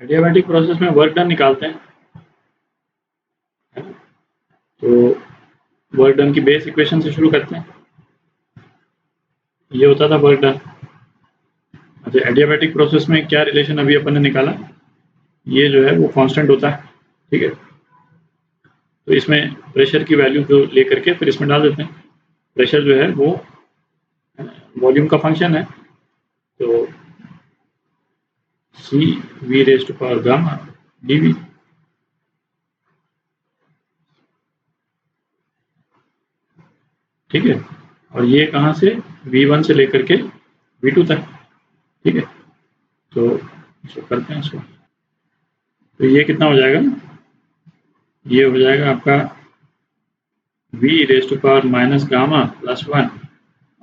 Adiabatic process में work done निकालते हैं, है ना? तो वर्क डन की बेस इक्वेशन से शुरू करते हैं। ये होता था वर्क डन। अच्छा, एडियाबैटिक प्रोसेस में क्या रिलेशन अभी अपन ने निकाला, ये जो है वो कांस्टेंट होता है, ठीक है। तो इसमें प्रेशर की वैल्यू जो लेकर के फिर इसमें डाल देते हैं। प्रेशर जो है वो वॉल्यूम का फंक्शन है, तो C V raise to power gamma DV. ठीक है, और ये कहाँ से, V1 से लेकर के V2 तक, ठीक है। तो इसको करते हैं इसको, तो ये कितना हो जाएगा, ये हो जाएगा आपका V raise to power minus gamma plus 1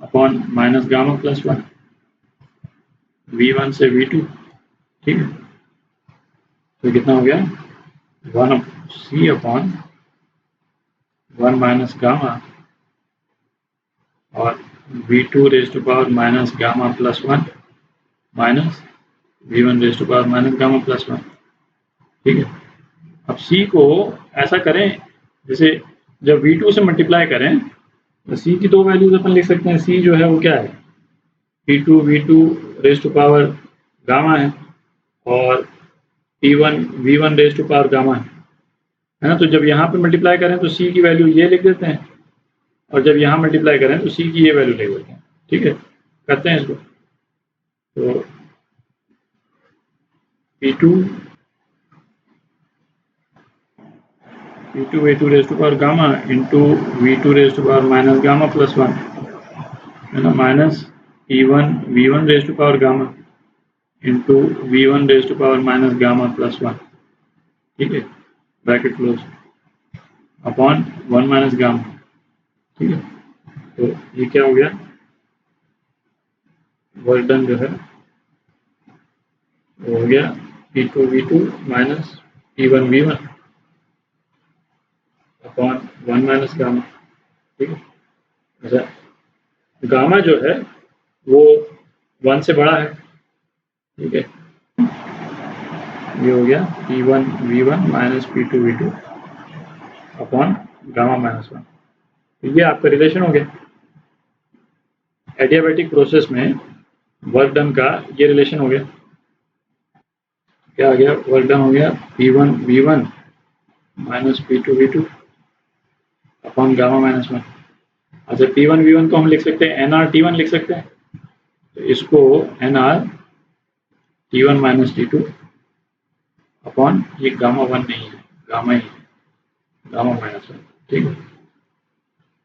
upon minus gamma plus 1, V1 से V2, ठीक है। तो कितना हो गया, 1 C अपॉन 1 माइनस गामा और V2 raise to power minus gamma plus 1 minus V1 raise to power minus gamma plus 1, ठीक है। अब C को ऐसा करें, जैसे जब V2 से मल्टीप्लाई करें तो C की दो वैल्यूज अपन लिख सकते हैं। C जो है वो क्या है, P2 V2 raise to power gamma है और P1 V1 raise to power gamma है ना। तो जब यहाँ पे मल्टीप्लाई करें तो C की वैल्यू ये लिख देते हैं, और जब यहाँ मल्टीप्लाई करें तो C की ये वैल्यू लिख देते हैं, ठीक है। करते हैं इसको, तो P2 V2 raise to power gamma into V2 raise to power minus gamma plus 1, है ना, minus P1 V1 raise to power gamma into V1 raise to power minus gamma plus 1, ठीक है, bracket close, upon 1 minus gamma, ठीक है। तो ये क्या हो गया, वर्क डन जो है वो हो गया P2 V2 minus P1 V1 upon 1 minus gamma, ठीक है। अच्छा, गामा जो है वो 1 से बड़ा है, ठीक है। ये हो गया P1 V1 minus P2 V2 upon gamma minus 1। तो ये आपका रिलेशन हो गया। एडियाबैटिक प्रोसेस में वर्क डन का ये रिलेशन हो गया। क्या आ गया, वर्क डन हो गया P1 V1 minus P2 V2 upon gamma minus 1। अच्छा, P1 V1 को हम लिख सकते हैं NR T1 लिख सकते हैं, तो इसको NR T1 minus T2 upon ये गामा 1 नहीं है, गामा ही है, गामा माइनस 1, ठीक है।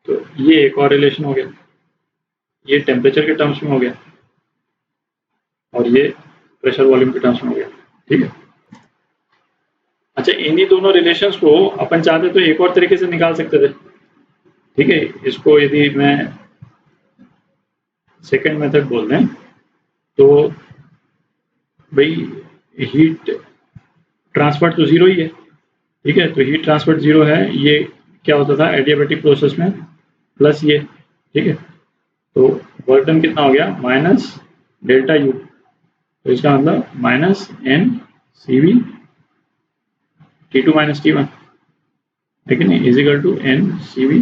तो ये एक और रिलेशन हो गया, ये टेम्परेचर के टर्म्स में हो गया और ये प्रेशर वॉल्यूम के टर्म्स में हो गया, ठीक है। अच्छा, इन्हीं दोनों रिलेशंस को अपन चाहते तो एक और तरीके से निकाल सकते थे, ठीक है। इसको यदि मैं सेकंड मेथड बोल दें तो भाई हीट ट्रांसफर तो जीरो ही है, ठीक है। तो हीट ट्रांसफर जीरो है, ये क्या होता था एडियाबैटिक प्रोसेस में, प्लस ये, ठीक है। तो वर्क डन कितना हो गया, माइनस डेल्टा यू, तो इसका मतलब minus n c v T2 minus T1, है कि नहीं, equal to n c v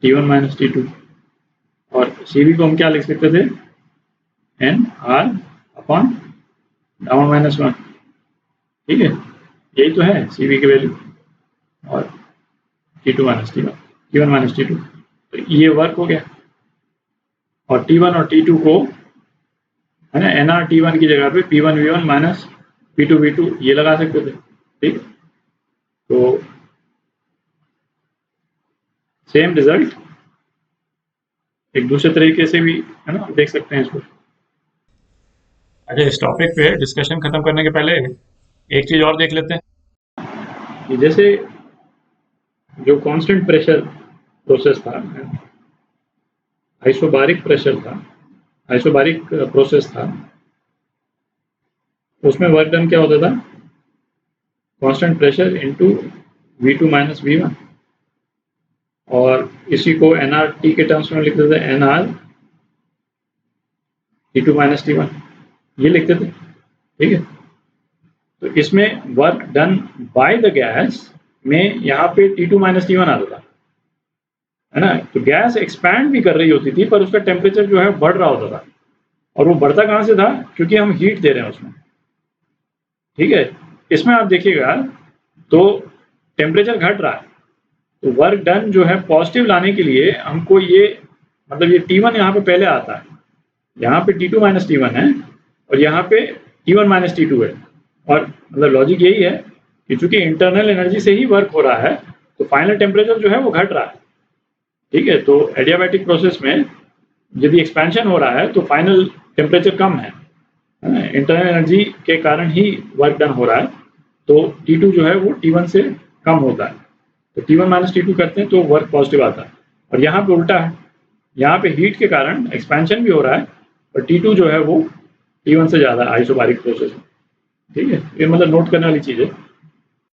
T1 minus T2, और सी वी को हम क्या लिख सकते थे, n R upon gamma minus 1, ठीक है। यही तो है सी वी की वैल्यू, और T2 minus T1 T1 minus T2, तो ये वर्क हो गया। और T1 और T2 को, है ना, NR T1 की जगह पे P1 V1 minus P2 V2 ये लगा सकते थे, ठीक। तो सेम रिजल्ट एक दूसरे तरीके से भी, है ना, देख सकते हैं इसको। अच्छा, इस टॉपिक पे डिस्कशन खत्म करने के पहले एक चीज और देख लेते हैं कि जैसे जो कांस्टेंट प्रेशर प्रोसेस था, आइसोबारिक प्रेशर था, आइसोबारिक प्रोसेस था, उसमें वर्क डन क्या होता था, constant pressure into V2 minus V1, और इसी को NRT के टर्म्स में लिखते थे, NR T2 माइनस T1 ये लिखते थे, ठीक है। तो इसमें work done by the gas में यहाँ पे T2 माइनस T1 आता था, है ना। तो गैस एक्सपैंड भी कर रही होती थी पर उसका टेम्परेचर जो है बढ़ रहा होता था, और वो बढ़ता कहाँ से था, क्योंकि हम हीट दे रहे हैं उसमें, ठीक है। इसमें आप देखिएगा तो टेम्परेचर घट रहा है, तो वर्क डन जो है पॉजिटिव लाने के लिए हमको ये मतलब ये T1 यहाँ पे पहले आता है, यहाँ पे T2 माइनस T1 है और यहाँ पे T1 माइनस T2 है, और मतलब लॉजिक यही है कि चूंकि इंटरनल एनर्जी से ही वर्क हो रहा है तो फाइनल टेम्परेचर जो है वो घट रहा है, ठीक है। तो एडियाबैटिक प्रोसेस में यदि एक्सपेंशन हो रहा है तो फाइनल टेम्परेचर कम है, इंटरनल एनर्जी के कारण ही वर्क डन हो रहा है, तो T2 जो है वो T1 से कम होता है, तो T1 माइनस T2 करते हैं तो वर्क पॉजिटिव आता है। और यहाँ पे उल्टा है, यहाँ पे हीट के कारण एक्सपेंशन भी हो रहा है और T2 जो है वो T1 से ज़्यादा आइसोबारिक प्रोसेस है, ठीक है। ये मतलब नोट करने वाली चीज़ है।